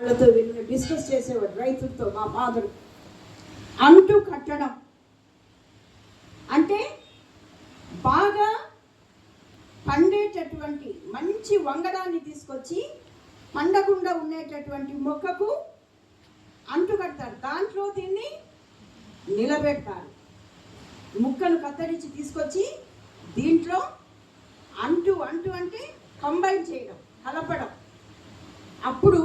వాళ్ళతో వీళ్ళు డిస్కస్ చేసేవాడు రైతులతో. మా ఫాదర్ అంటు కట్టడం అంటే బాగా పండేటటువంటి మంచి వంగడాన్ని తీసుకొచ్చి పండకుండా ఉండేటటువంటి మొక్కకు అంటు కడతారు, దాంట్లో దీన్ని నిలబెడతారు. ముక్కను కత్తిరించి తీసుకొచ్చి దీంట్లో అంటు అంటే కంబైన్ చేయడం, కలపడం. అప్పుడు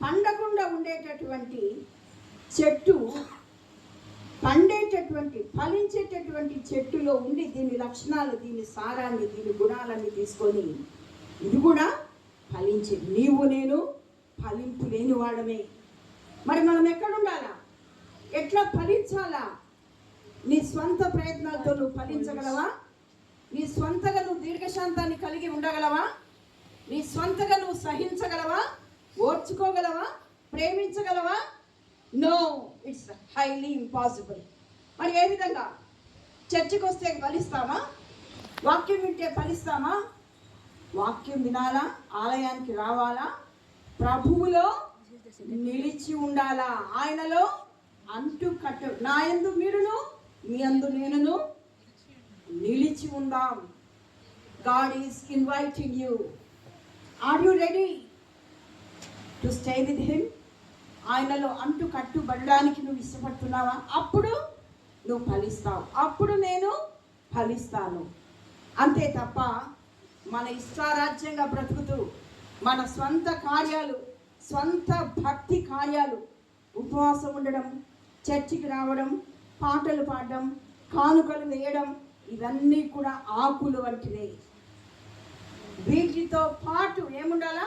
పండకుండా ఉండేటటువంటి చెట్టు పండేటటువంటి ఫలించేటటువంటి చెట్టులో ఉండి దీని లక్షణాలు, దీని సారాన్ని, దీని గుణాలన్నీ తీసుకొని ఇది కూడా ఫలించేది. నీవు నేను ఫలింపు లేని వాడమే. మరి మనం ఎక్కడుండాలా? ఎట్లా ఫలించాలా? నీ స్వంత ప్రయత్నాలతో నువ్వు ఫలించగలవా? నీ స్వంతగా నువ్వు దీర్ఘశాంతాన్ని కలిగి ఉండగలవా? నీ స్వంతగా నువ్వు సహించగలవా? ఓర్చుకోగలవా? ప్రేమించగలవా? No, it's highly impossible. మరి ఏ విధంగా? చర్చికి వస్తే ఫలిస్తామా? వాక్యం వింటే ఫలిస్తామా? వాక్యం వినాలా? ఆలయానికి రావాలా? ప్రభువులో నిలిచి ఉండాలా? ఆయనలో అంటు కట్ట. నా యందు మీరును, మీ యందు నేనును నిలిచి ఉందాం. God is inviting you. Are you ready to stay with him? ఆయనలో అంటు కట్టుబడడానికి నువ్వు ఇష్టపడుతున్నావా? అప్పుడు నువ్వు ఫలిస్తావు, అప్పుడు నేను ఫలిస్తాను. అంతే తప్ప మన ఇష్టారాజ్యంగా బ్రతుకుతూ మన స్వంత కార్యాలు, స్వంత భక్తి కార్యాలు, ఉపవాసం ఉండడం, చర్చికి రావడం, పాటలు పాడడం, కానుకలు వేయడం, ఇవన్నీ కూడా ఆకులు వంటివే. వీటితో పాటు ఏముండాలా?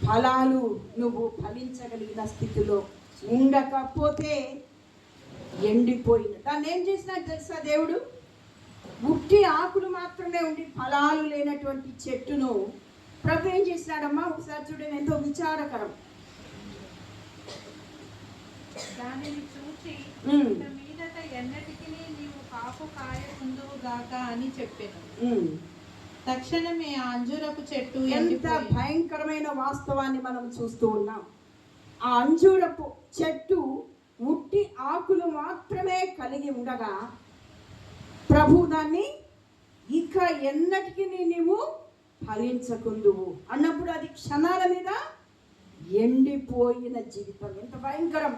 ఫలాలు. నువ్వు ఫలించగలిగిన స్థితిలో ఉండకపోతే ఎండిపోయిన దాన్ని ఏం చేసినాడు తెలుసా దేవుడు? ఉట్టి ఆకులు మాత్రమే ఉండి ఫలాలు లేనటువంటి చెట్టును ప్రభు ఏం చేసినాడమ్మా? ఒకసారి చూడండి, ఎంతో విచారకరం. దానిని చూసి మీదట ఎన్నటికి నీవు కాపు కాయకుందువు గాక అని చెప్పాను. తక్షణమే ఆ అంజూరపు చెట్టు. ఎంత భయంకరమైన వాస్తవాన్ని మనం చూస్తూ ఉన్నాం. ఆ అంజూరపు చెట్టు ఉట్టి ఆకులు మాత్రమే కలిగి ఉండగా ప్రభు దాన్ని ఇక ఎన్నటికి నీవు ఫలించకుందువు అన్నప్పుడు అది క్షణాల మీద ఎండిపోయిన జీవితం. ఎంత భయంకరం!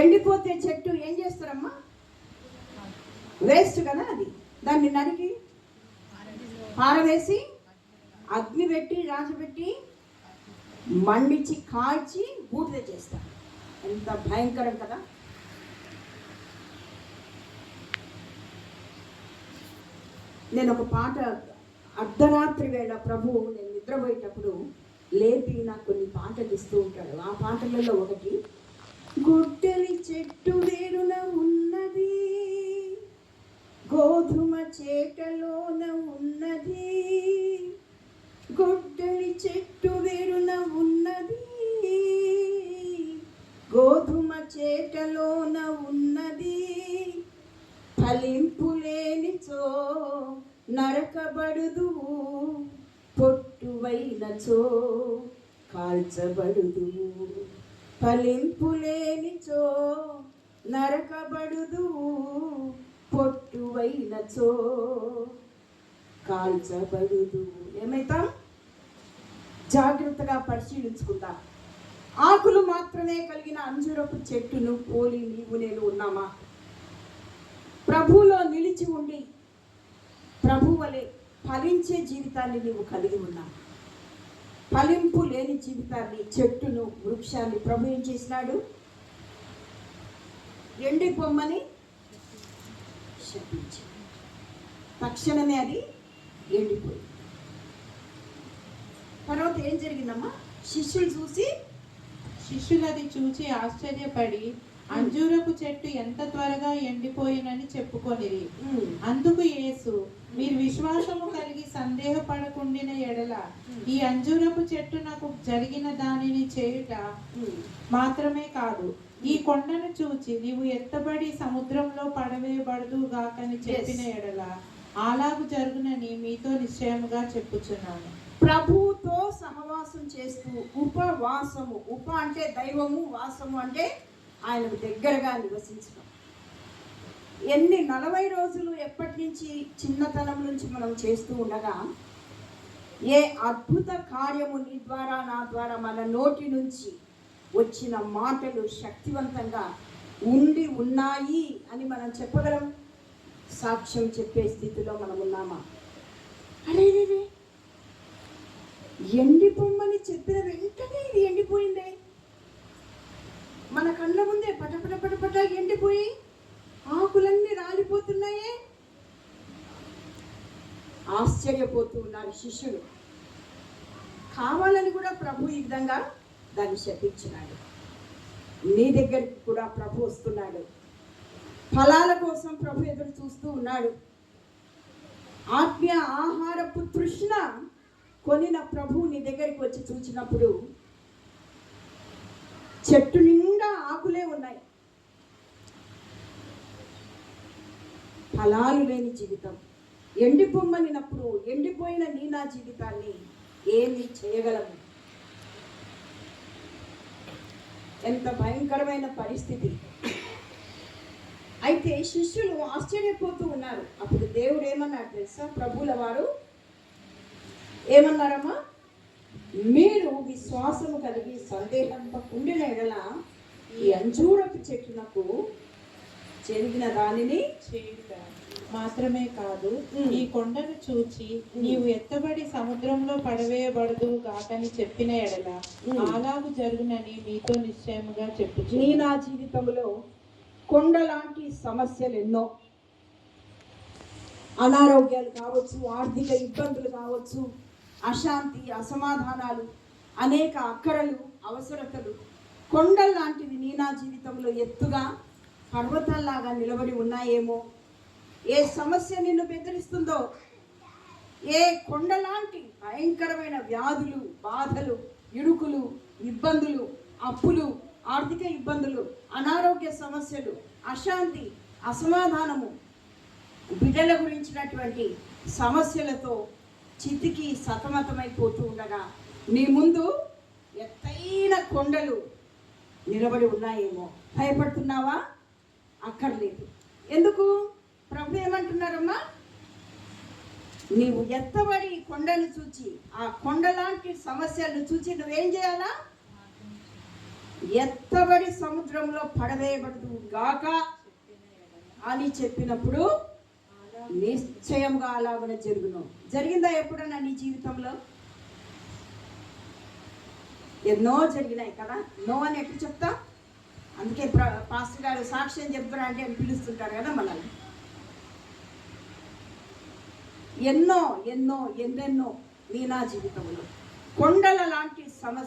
ఎండిపోతే చెట్టు ఏం చేస్తారమ్మా? వేస్ట్ కదా అది. దాన్ని నరికి పారవేసి అగ్ని పెట్టి రాజపెట్టి మండించి కాల్చి బూడిద చేస్తారు. ఎంత భయంకరం కదా! నేను ఒక పాట అర్ధరాత్రి వేళ ప్రభువు నేను నిద్రపోయేటప్పుడు లేపి నాకు కొన్ని పాటలు ఇస్తూ ఉంటాడు. ఆ పాటలలో ఒకటి, గుడ్డలి చెట్టు వేరున ఉన్నది, గోధుమ చేటలోన ఉన్నది, గుడ్డలి చెట్టు వేరున ఉన్నది, గోధుమ చేటలోన ఉన్నది, ఫలింపు లేనిచో నరకబడుదు, పొట్టువైనచో కాల్చబడుదు. ఫలింపు లేనిచో నరకబడుదు, పొట్టువైనచో కాల్చబడుదు. ఏమైతాం? జాగ్రత్తగా పరిశీలించుకుందాం. ఆకులు మాత్రమే కలిగిన అంజూరపు చెట్టును పోలి నీవు నేను ఉన్నామా? ప్రభువులో నిలిచి ఉండి ప్రభు వలె ఫలించే జీవితాన్ని నీవు కలిగి ఉన్నావు. ఫలింపు లేని జీవితాన్ని, చెట్టును, వృక్షాన్ని ప్రభు ఏం చేసినాడు? ఎండిపోమ్మని శపించి తక్షణమే అది ఎండిపోయింది. తర్వాత ఏం జరిగిందమ్మా? శిష్యులు అది చూసి ఆశ్చర్యపడి అంజూరపు చెట్టు ఎంత త్వరగా ఎండిపోయినని చెప్పుకొనిరి. అందుకు యేసు, మీరు విశ్వాసము కలిగి సందేహపడకుండిన ఎడల ఈ అంజూరపు చెట్టు నాకు జరిగిన దానిని చేయుట మాత్రమే కాదు, ఈ కొండను చూచి నీవు ఎత్తబడి సముద్రంలో పడవేయబడదు గాకని చెప్పిన ఎడల అలాగు జరుగునని మీతో నిశ్చయముగా చెప్పుచున్నాను. ప్రభువుతో సహవాసం చేస్తూ ఉపవాసము, ఉప అంటే దైవము, వాసము అంటే ఆయనకు దగ్గరగా నివసించడం. 40 రోజులు ఎప్పటి నుంచి, చిన్నతనం నుంచి మనం చేస్తూ ఉండగా ఏ అద్భుత కార్యము నీ ద్వారా నా ద్వారా మన నోటి నుంచి వచ్చిన మాటలు శక్తివంతంగా ఉండి ఉన్నాయి అని మనం చెప్పగలం. సాక్ష్యం చెప్పే స్థితిలో మనం ఉన్నామా? అరే ఎండిపోమ్మని చెప్పిన వెంటనే ఇది ఎండిపోయిందే, మన కళ్ళ ముందే పటపట పటపట ఎండిపోయి ఆకులన్నీ రాలిపోతున్నాయే. ఆశ్చర్యపోతూ ఉన్నారు శిష్యులు. కావాలని కూడా ప్రభు ఈ విధంగా దాన్ని శపించినాడు. నీ దగ్గరికి కూడా ప్రభు వస్తున్నాడు. ఫలాల కోసం ప్రభు ఎదురు చూస్తూ ఉన్నాడు. ఆత్మీయ ఆహారపు తృష్ణ కొనిన ప్రభు నీ దగ్గరికి వచ్చి చూచినప్పుడు చెట్టు నిండా ఆకులే ఉన్నాయి, ఫలాలు లేని జీవితం. ఎండిపోమ్మనినప్పుడు ఎండిపోయిన నీ నా జీవితాన్ని ఏమి చేయగలము? ఎంత భయంకరమైన పరిస్థితి. అయితే శిష్యులు ఆశ్చర్యపోతూ ఉన్నారు. అప్పుడు దేవుడు ఏమన్నాడు తెలుసా? ప్రభువుల వారు ఏమన్నారమ్మా? మీరు విశ్వాసము కలిగి సందేహంపకుండిన ఎడల ఈ అంజూరపు చెట్టునకు చెరిగిన దానిని చేయుట మాత్రమే కాదు, ఈ కొండను చూచి నీవు ఎత్తబడి సముద్రంలో పడవేయబడదు గాకని చెప్పిన ఎడల అలాగు జరుగునని మీతో నిశ్చయముగా చెప్పుచు. నీ నా జీవితంలో కొండ లాంటి సమస్యలు ఎన్నో, అనారోగ్యాలు కావచ్చు, ఆర్థిక ఇబ్బందులు కావచ్చు, అశాంతి, అసమాధానాలు, అనేక అక్కరలు, అవసరతలు, కొండల లాంటివి నీ నా జీవితంలో ఎత్తుగా పర్వతాల్లాగా నిలబడి ఉన్నాయేమో. ఏ సమస్య నిన్ను బెదిరిస్తుందో, ఏ కొండలాంటి భయంకరమైన వ్యాధులు, బాధలు, ఇరుకులు, ఇబ్బందులు, అప్పులు, ఆర్థిక ఇబ్బందులు, అనారోగ్య సమస్యలు, అశాంతి, అసమాధానము, బిడ్డల గురించినటువంటి సమస్యలతో చితికి సతమతమైపోతూ ఉండగా నీ ముందు ఎత్తైన కొండలు నిలబడి ఉన్నాయేమో. భయపడుతున్నావా? అక్కర్లేదు. ఎందుకు? ప్రభు ఏమంటున్నారమ్మా? నీవు ఎత్తబడి కొండను చూచి, ఆ కొండలాంటి సమస్యలను చూచి నువ్వేం చేయాలా? ఎత్తబడి సముద్రంలో పడవేయబడదు గాక అని చెప్పినప్పుడు నిశ్చయంగా అలాగనే జరుగును. జరిగిందా ఎప్పుడన్నా నీ జీవితంలో? ఎన్నో జరిగినాయి కదా. నో అని ఎట్లా చెప్తా? అందుకే పాస్టర్ గారు సాక్ష్యం చెప్తారా అంటే అని పిలుస్తుంటారు కదా మనల్ని. ఎన్నో ఎన్నో ఎన్నెన్నో నీ నా జీవితంలో కొండల లాంటి సమస్య